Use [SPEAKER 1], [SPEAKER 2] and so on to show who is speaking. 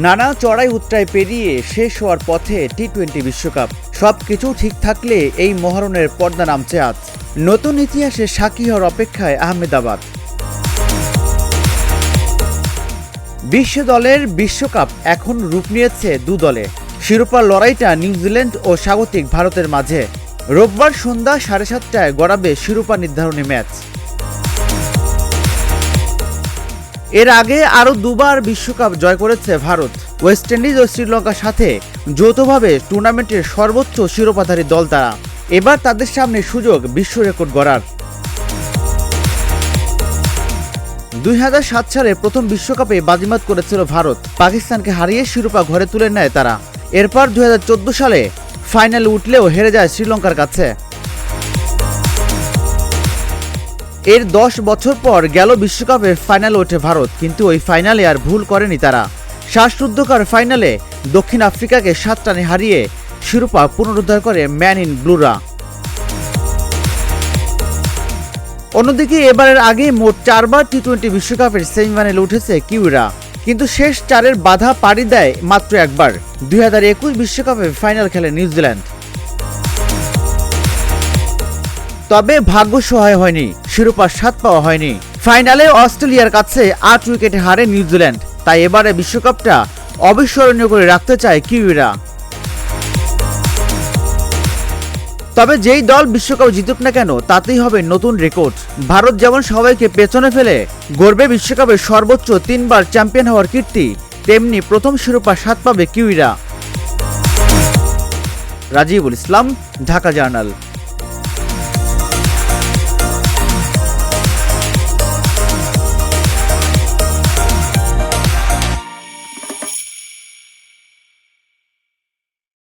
[SPEAKER 1] নানা চড়াই উতরাই পেরিয়ে শেষ হওয়ার পথে টি-20 বিশ্বকাপ। সবকিছু ঠিক থাকলে এই মহারণের পর্দা নামছে আজ। নতুন ইতিহাসে সাক্ষী হওয়ার অপেক্ষায় আহমেদাবাদ। বিশ্ব দলের বিশ্বকাপ এখন রূপ নিয়েছে দু দলে। শিরোপার লড়াইটা নিউজিল্যান্ড ও স্বাগতিক ভারতের মাঝে। রোববার সন্ধ্যা 7:30টায় গড়াবে শিরোপা নির্ধারণী ম্যাচ। এর আগে আরও দুবার বিশ্বকাপ জয় করেছে ভারত। ওয়েস্ট ইন্ডিজ ও শ্রীলঙ্কার সাথে যৌথভাবে টুর্নামেন্টের সর্বোচ্চ শিরোপাধারী দল তারা। এবার তাদের সামনে সুযোগ বিশ্ব রেকর্ড গড়ার। 2007 সালে প্রথম বিশ্বকাপে বাজিমাত করেছিল ভারত। পাকিস্তানকে হারিয়ে শিরোপা ঘরে তুলে নেয় তারা। এরপর 2014 সালে ফাইনালে উঠলেও হেরে যায় শ্রীলঙ্কার কাছে। এর 10 বছর পর গেল বিশ্বকাপের ফাইনালে ওঠে ভারত, কিন্তু ওই ফাইনালে আর ভুল করেনি তারা। শ্বাসরুদ্ধকর ফাইনালে দক্ষিণ আফ্রিকাকে 7 রানে হারিয়ে শিরোপা পুনরুদ্ধার করে ম্যান ইন ব্লুরা। অন্যদিকে এবারের আগে মোট 4 বার টি-20 বিশ্বকাপের সেমিফাইনালে উঠেছে কিউইরা, কিন্তু শেষ 4-এর বাধা পাড়ি দেয় মাত্র একবার। 2021 বিশ্বকাপে ফাইনাল খেলে নিউজিল্যান্ড। তবে ভাগ্য সহায় হয়নি, শিরোপার স্বাদ পাওয়া হয়নি। ফাইনালে অস্ট্রেলিয়ার কাছে 8 উইকেটে হারে নিউজিল্যান্ড। তাই এবারে বিশ্বকাপটা অবিস্মরণীয় করে রাখতে চায় কিউইরা। তবে যেই দল বিশ্বকাপ জিতুক না কেন, তাতেই হবে নতুন রেকর্ড। ভারত যেমন সবাইকে পেছনে ফেলে গড়বে বিশ্বকাপের সর্বোচ্চ 3 বার চ্যাম্পিয়ন হওয়ার কীর্তি, তেমনি প্রথম শিরোপা স্বাদ পাবে কিউইরা। রাজিবুল ইসলাম, ঢাকা জার্নাল।